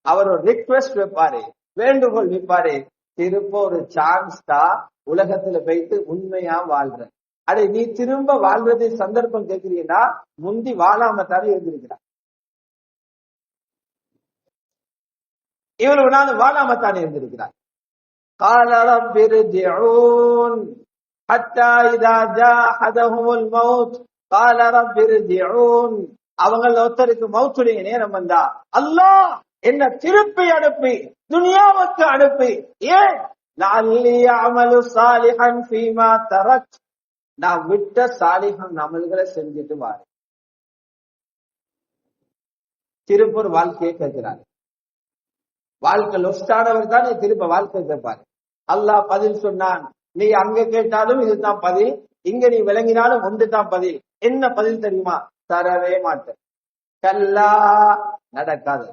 [SPEAKER 2] அவர் ஒரு ரிக்வெஸ்ட் வைப்பாரு, வேண்டுகோள் வைப்பாரு, திரும்ப ஒரு சான்ஸ் தான் உலகத்துல போயிட்டு உண்மையா வாழ்ற. அடே நீ திரும்ப வாழ்றது சந்தர்ப்பம் கேட்கிறீங்கன்னா முந்தி வாழாம தானே இருந்திருக்கிறார். இவ்வளவு நாள் வாழாம தானே இருந்திருக்கிறார். قال رب ارجعون حتى اذا جاء احدهم الموت قال رب ارجعون. அவங்கள ஒருத்தருக்கு மௌத்துடைய நேரம் வந்தா, அல்லாஹ் என்ன திருப்பி அனுப்பி துனியாவுக்கு அனுப்பி, ஏன் லஅல்லி அமலு சாலிஹன் ஃபீமா தரக், நான் விட்ட சாலிஹன் அமல்களை செஞ்சுட்டு வாரு. திரும்ப ஒரு வாழ்க்கையை கேட்கிறார். வாழ்க்கை லொஸ்டானவர் தான் திரும்ப வாழ்க்கை கேட்பாரு. அல்லாஹ் பதில் சொன்னான், நீ அங்க கேட்டாலும் இதுதான் பதில், இங்க நீ விளங்கினாலும் ஒன்றுதான் பதில். என்ன பதில் தெரியுமா? தரவே மாட்டேன். கல்லா, நடக்காது,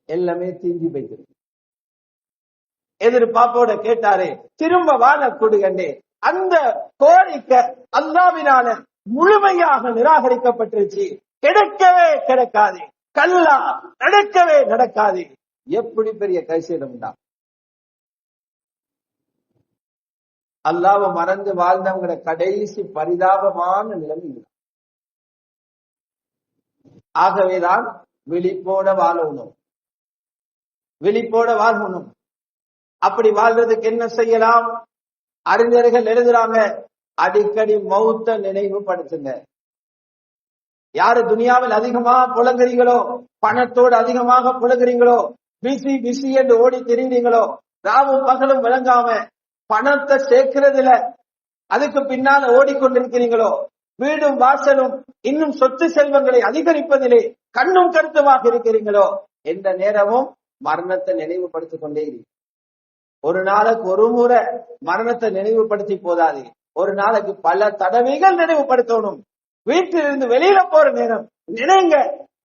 [SPEAKER 2] எல்லாமே தீஞ்சி போய்கிறது. எதிர்பார்ப்போட கேட்டாரே, திரும்ப வாழ கொடுங்கண்டே, அந்த கோரிக்கை அல்லாஹ்வினால முழுமையாக நிராகரிக்கப்பட்டிருச்சு. கிடைக்கவே கிடைக்காது. கல்லா, நடக்கவே நடக்காது. எப்படி பெரிய கைசேதம் உண்டா? அல்லாஹ்வை மறந்து வாழ்ந்தவங்கள கடைசி பரிதாபமான நிலைமை. ஆகவேதான் விழிப்போட வாழணும், விழிப்போட வாழணும். அப்படி வாழ்றதுக்கு என்ன செய்யலாம்? அறிஞர்கள் எழுதுறாங்க, அடிக்கடி மௌத்த நினைவுபடுத்துங்க. யாரு துனியாவில் அதிகமாக புலங்குறீங்களோ, பணத்தோடு அதிகமாக புலங்குறீங்களோ, பிசி பிசி என்று ஓடி திரிந்தீங்களோ, ராவும் பகலும் விளங்காம பணத்தை சேர்க்கிறதுல அதுக்கு பின்னால ஓடிக்கொண்டிருக்கிறீங்களோ, வீடும் வாசலும் இன்னும் சொத்து செல்வங்களை அதிகரிப்பதிலே கண்ணும் கருத்துமாக இருக்கிறீங்களோ, எந்த நேரமும் மரணத்தை நினைவுபடுத்திக் கொண்டே இரு. ஒரு நாளைக்கு ஒரு முறை மரணத்தை நினைவுபடுத்தி போதாது, ஒரு நாளைக்கு பல தடவைகள் நினைவுபடுத்தணும். வீட்டிலிருந்து வெளியில போற நேரம் நினைங்க,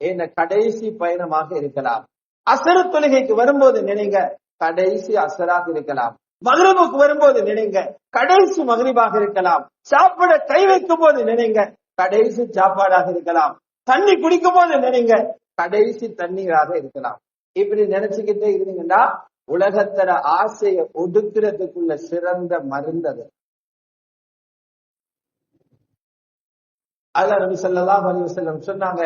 [SPEAKER 2] என்ன கடைசி பயணமாக இருக்கலாம். அசரு தொழுகைக்கு வரும்போது நினைங்க, கடைசி அசராக இருக்கலாம். மக்ரிபுக்கு வரும்போது நினைங்க, கடைசி மக்ரிபாக இருக்கலாம். சாப்பிட கை வைக்கும் போது நினைங்க, கடைசி சாப்பாடாக இருக்கலாம். தண்ணி குடிக்கும் போது நினைங்க, கடைசி தண்ணீராக இருக்கலாம். இப்படி நினைச்சுக்கிட்டே இருந்தீங்கன்னா உலகத்தர ஆசையை ஒடுக்கிறதுக்குள்ள சிறந்த மருந்தது. அல்லாஹ் நபி ஸல்லல்லாஹு அலைஹி வஸல்லம் சொன்னாங்க,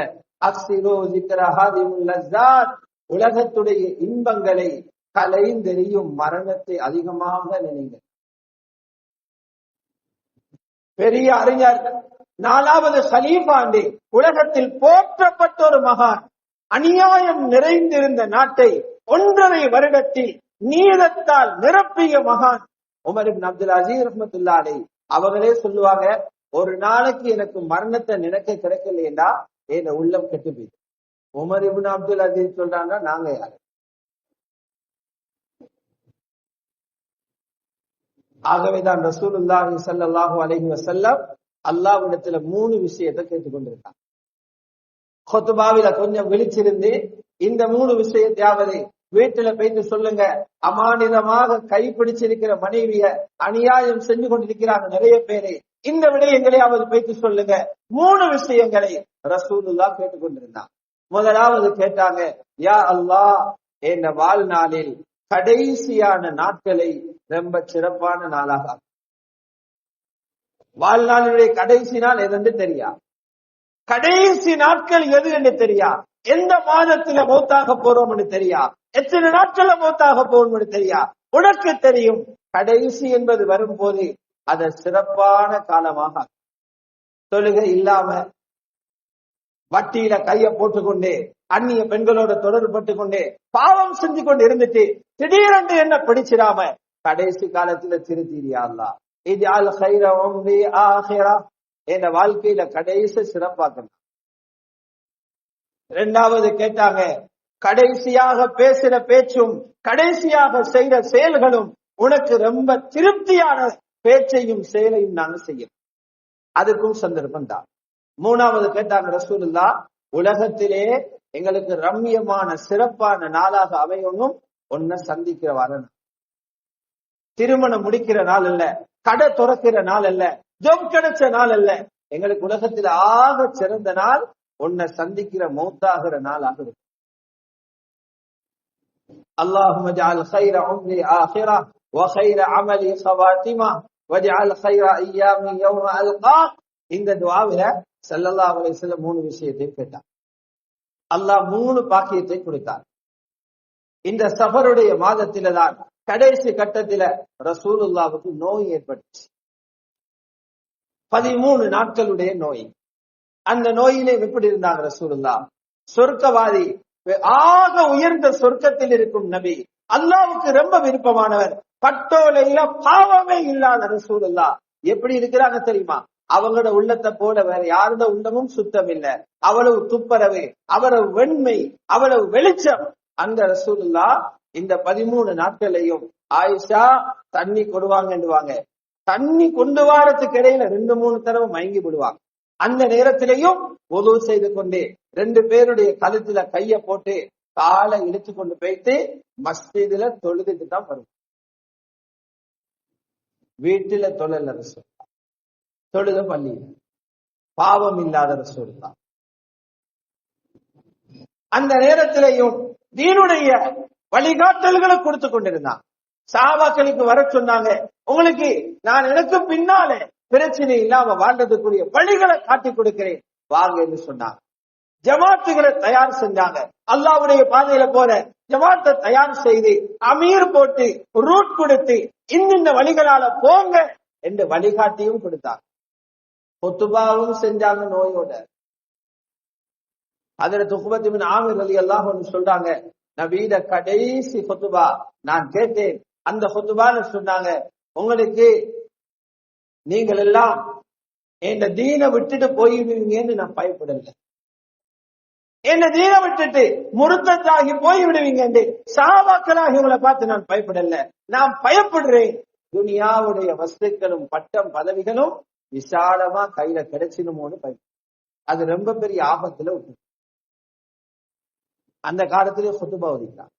[SPEAKER 2] அக்ஸிரு ஸிக்ர ஹாதிமுல் லஸ்ஸாத், உலகத்துடைய இன்பங்களை கலைந்தெறியும் மரணத்தை அதிகமாக நினைங்க. பெரிய அறிஞர் 4வது கலீஃபாண்டே உலகத்தில் போற்றப்பட்ட ஒரு மகான் அநியாயம் நிறைந்திருந்த நாட்டை 1.5 வருடத்தில் நீதத்தால் நிரப்பிய மகான் உமர் இப்னு அப்துல் அசீஸ் ரஹ்மத்துல்லாஹி அலைஹி அவங்களே சொல்லுவாங்க, ஒரு நாளைக்கு எனக்கு மரணத்தை நினைக்க கிடைக்கலையா என் உள்ளம் கெட்டு போயிடுது. உமர் இப்னு அப்துல் அசீஸ் சொல்றாங்க, நாங்க யாரு? ஆகவேதான் ரசூலுல்லாஹி ஸல்லல்லாஹு அலைஹி வஸல்லம் அல்லாஹ்விடத்துல 3 விஷயத்தை கேட்டுக்கொண்டிருக்காங்க. குத்பாவில கொஞ்சம் விழிச்சிருந்து இந்த 3 விஷயத்தையாவது வீட்டுல போயிட்டு சொல்லுங்க. அமானிதமாக கைப்பிடிச்சிருக்கிற மனைவிய அநியாயம் செஞ்சு கொண்டிருக்கிறாங்க நிறைய பேரு. இந்த விடயங்களையாவது போயிட்டு சொல்லுங்க. 3 விஷயங்களை ரசூலுல்லாஹ் கேட்டுக்கொண்டிருந்தாங்க. முதலாவது கேட்டாங்க, யா அல்லாஹ், என் வாழ்நாளில் கடைசியான நாட்களை ரொம்ப சிறப்பான நாளாக. வாழ்நாளுடைய கடைசி நாள் எது தெரியா? கடைசி நாட்கள் எது என்று தெரியா? எந்த மாதத்துல மௌத்தாக போறோம் என்று தெரியா? எத்தனை நாட்கள்ல மௌத்தாக போறோம் தெரியா? உனக்கு தெரியும். கடைசி என்பது வரும்போது அதை சிறப்பான காலமாக, தொழுகை இல்லாம வட்டியில கைய போட்டுக்கொண்டே அந்நிய பெண்களோட தொடர்பட்டு கொண்டே பாவம் செஞ்சு கொண்டு இருந்துட்டு திடீரென்று என்ன பிடிச்சிடாம கடைசி காலத்துல திருத்தீரியா அல்லாஹ், இஜ்அல் கைர உம்ரி ஆகிரா, என் வாழ்க்கையில கடைசி சிறப்பாக்கணும். 2வது கேட்டாங்க, கடைசியாக பேசுற பேச்சும் கடைசியாக செய்யற செயல்களும் உனக்கு ரொம்ப திருப்தியான பேச்சையும் செயலையும் நாங்க செய்யும், அதுக்கும் சந்தர்ப்பம் தான். 3வது கேட்டாங்க ரசூலுல்லாஹ், உலகத்திலே எங்களுக்கு ரம்மியமான சிறப்பான நாளாக அமையணும் ஒன்ன சந்திக்கிற வரணும். திருமணம் முடிக்கிற நாள் அல்ல, கடை துறக்கிற நாள் அல்ல, ஜாப் கிடைச்ச நாள் அல்ல, எங்களுக்கு உலகத்தில் ஆக சிறந்த நாள் உன்னை சந்திக்கிற மௌத்தாகிற நாளாக இருக்கும். அல்லாஹும்ம ஜஅல் கைர உம்ரி ஆகிரா வ கைர அமலி ഖവാതിமா வஜஅல் கைர அய்யாமி யௌம அல்காக். இந்த துஆவில ஸல்லல்லாஹு அலைஹி வஸல்லம் 3 விஷயத்தை கேட்டார். அல்லாஹ் 3 பாக்கியத்தை கொடுத்தார். இந்த சஃபருடைய மாதத்தில தான் கடைசி கட்டத்தில ரசூலுல்லாஹ்வுக்கு நோய் ஏற்பட்டுச்சு. 13 நாட்களுடைய நோய். அந்த நோயிலே எப்படி இருந்தாங்க ரசூலுல்லாஹ்? சொர்க்கவாதி, ஆக உயர்ந்த சொர்க்கத்தில் இருக்கும் நபி, அல்லாஹ்வுக்கு ரொம்ப விருப்பமானவர், பட்டோலையில பாவமே இல்லாத ரசூலுல்லாஹ் எப்படி இருக்கிறாங்க தெரியுமா? அவங்களோட உள்ளத்தை போல வேற யாரோட உள்ளமும் சுத்தம் இல்லை. அவ்வளவு துப்பரவு, அவ்வளவு வெண்மை, அவ்வளவு வெளிச்சம் அந்த ரசூலுல்லாஹ். இந்த 13 நாட்களையும் ஆயிஷா தண்ணி கொடுவாங்கன்னுவாங்க, தண்ணி கொண்டு வாரத்துக்கு இடையில 2-3 தடவை மயங்கி விடுவாங்க. அந்த நேரத்திலையும் வுது செய்து கொண்டே 2 பேருடைய கழுத்துல கைய போட்டு காலை இழுத்து கொண்டு போயிட்டு மஸ்ஜிதுல தொழுதுட்டு தான் வரும். வீட்டுல தொழல ரசூலுல்லாஹ், தொழுத பள்ளியில. பாவம் இல்லாத ரசூலுல்லாஹ். அந்த நேரத்திலையும் தீனுடைய வழிகாட்டல்களை கொடுத்து கொண்டிருந்தான். சஹாபாக்களுக்கு வர சொன்னாங்க, உங்களுக்கு நான் எனக்கு பின்னாலே பிரச்சனை இல்லாம வாழ்றதுக்குரிய வழிகளை காட்டி கொடுக்கிறேன் வாங்க என்று சொன்னாங்க. ஜமாத்துகளை தயார் செஞ்சாங்க. அல்லாஹ்வுடைய பாதையில போற ஜமாத்தை தயார் செய்து அமீர் போட்டு ரூட் கொடுத்து இந்த வழிகளால போங்க என்று வழிகாட்டியும் கொடுத்தாங்க. குத்துபாவும் செஞ்சாங்க நோயோட. ஹஜ்ரத் உக்பத் இப்னு ஆமிர் ரலியல்லாஹு அன்ஹு சொல்றாங்க, நபீட கடைசி குத்துபா நான் கேட்டேன். அந்த குத்துபால சொன்னாங்க, உங்களுக்கு நீங்கள் எல்லாம் இந்த தீனை விட்டுட்டு போய்விடுவீங்கன்னு நான் பயப்படல, என்ன தீனை விட்டுட்டு முர்த்தத்தாகி போய்விடுவீங்க என்று சஹாபாக்களாக உங்களை பார்த்து நான் பயப்படல. நான் பயப்படுறேன் துனியாவுடைய வஸ்துக்களும் பட்டம் பதவிகளும் விசாலமா கையில கிடைச்சிடுமோன்னு பயப்படுறேன். அது ரொம்ப பெரிய ஆபத்துல விட்டு அந்த காலத்திலே குத்துபா ஓதிட்டான்.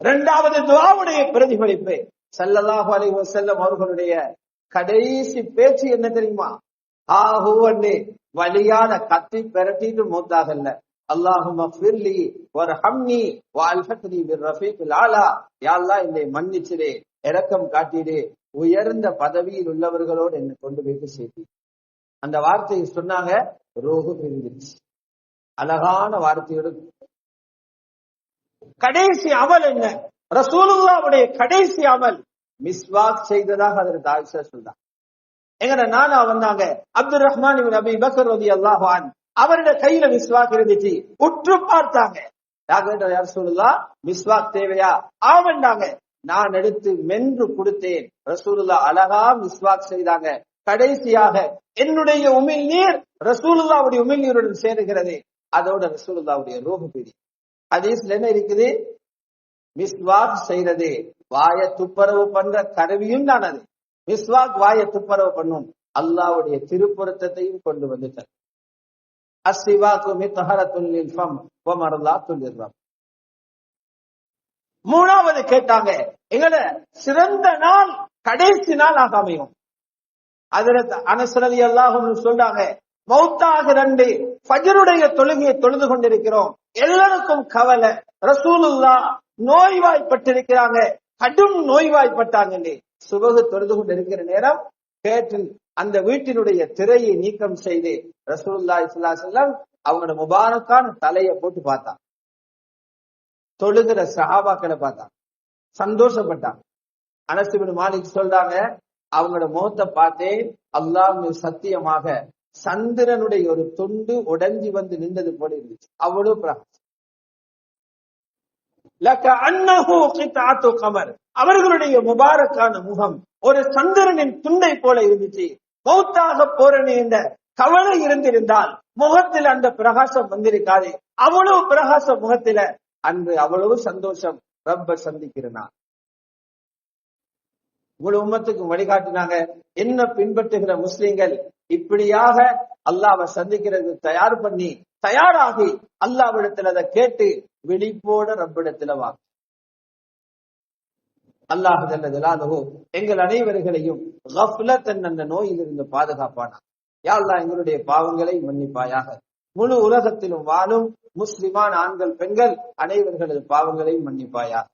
[SPEAKER 2] 2வது துஆவுடைய பிரதிபலிப்பு ஸல்லல்லாஹு அலைஹி வஸல்லம் அவர்களுடைய கடைசி பேச்சு என்ன தெரியுமா? ஆஹூவன்னு வலியால கத்தி பெரட்டிட்டு மூத்தாகல, அல்லாஹும்ம ஃபிர்லி வர்ஹம்னி வஅல்ஹக்னி பிர்ரஃபீகில் ஆலா. யா அல்லாஹ் என்னை மன்னிச்சிடு, இரக்கம் காட்டிடு, உயர்ந்த பதவியில் உள்ளவர்களோடு என்னை கொண்டு போய்ட்டு சேர்த்து. அந்த வார்த்தையை சொன்னாங்க, ரூஹு பிரிந்துச்சு. அழகான வார்த்தையோடு. கடைசி அமல் என்ன? ரசூலுல்லாஹ்வுடைய கடைசி அமல் மிஸ்வாக் செய்ததாக ஹஜ்ரத் ஆயிஷா சொல்றாங்க. எங்கட நானா வந்தாங்க, அப்துல் ரஹ்மான் இப்னு அபீ பக்கர் ரலியல்லாஹு அன்ஹு, அவருடைய கையில மிஸ்வாக் இருந்துச்சு. உற்று பார்த்தாங்க. யார் ரசூலுல்லாஹ் மிஸ்வாக் தேவையா? ஆவண்டாங்க. நான் எடுத்து மென்று கொடுத்தேன். ரசூலுல்லாஹ் அழகா மிஸ்வாக் செய்தாங்க. கடைசியாக என்னுடைய உமிழ்நீர் ரசூலுல்லாஹ்வுடைய உமிழ்நீருடன் சேருகிறது. அதோட ரசூலுல்லாஹ்வுடைய ரூஹ் பிரி. ஹதீஸ்ல என்ன இருக்குது? மிஸ்வாக் செய்யறது வாய துப்பரவு பண்ற கருவியும் தான். அது மிஸ்வாக் வாய துப்பரவு பண்ணும். அல்லாஹ்வுடைய திருப்பொருத்தத்தையும் கொண்டு வந்துட்டார். அஸ்ஸிவாக்கு மித்ஹரத்துல் லில் ஃபம் வ மர்லாத்துல் லிர்ரப். மூணாவது கேட்டாங்க, எங்கட சிறந்த நாள் கடைசி நாள் அமையும். ஹஜ்ரத் அனஸ் ரலியல்லாஹு அன்ஹு சொல்றாங்க, மௌத்தாக 2 ஃபஜ்ருடைய தொழுகையை தொழுது கொண்டிருக்கிறோம். எல்லாருக்கும் கவலை, ரசூலுல்லாஹ் நோய்வாய்ப்பட்டிருக்கிறாங்க, கடும் நோய்வாய்ப்பட்டாங்க. சுபஹ் தொழுது கொண்டிருக்கிற நேரம் கேட்டில் அந்த வீட்டினுடைய திரையை நீக்கம் செய்து ரசூலுல்லாஹி ஸல்லல்லாஹு அலைஹி வஸல்லம் அவங்களோட முபாரக்கான தலையை போட்டு பார்த்தாங்க. தொழுகிற சஹாபாக்களை பார்த்தாங்க, சந்தோஷப்பட்டாங்க. அனஸ் இப்னு மாலிக் சொல்றாங்க, அவங்களோட முகத்தை பார்த்தே அல்லாஹ் சத்தியமாக சந்திரனுடைய ஒரு துண்டு உடைஞ்சி வந்து நின்றது போல இருந்துச்சு. அவ்வளவு பிரகாசம். அவர்களுடைய முபாரக்கான முகம் ஒரு சந்திரனின் துண்டை போல இருந்துச்சு. மௌத்தாக போறனே என்ற கவலை இருந்திருந்தால் முகத்தில் அந்த பிரகாசம் வந்திருக்காது. அவ்வளவு பிரகாச முகத்தில அன்று அவ்வளவு சந்தோஷம். ரப்ப சந்திக்கிறான். இவ்வளவு உம்மத்துக்கு வழிகாட்டினாங்க. என்ன பின்பற்றுகிற முஸ்லிம்கள் இப்படியாக அல்லாஹ்வை சந்திக்கிறது தயாராகி அல்லாஹ்விடத்தில் அதை கேட்டு விழிப்போட ரப்பிடத்துல வாங்க. அல்லாஹ் ஜல்ல ஜலாலுஹு எங்கள் அனைவர்களையும் கஃப்லத் என்ற நோயிலிருந்து பாதுகாப்பானா. யா அல்லாஹ் எங்களுடைய பாவங்களை மன்னிப்பாயாக. முழு உலகத்திலும் வாழும் முஸ்லிமான ஆண்கள் பெண்கள் அனைவர்களது பாவங்களை மன்னிப்பாயாக.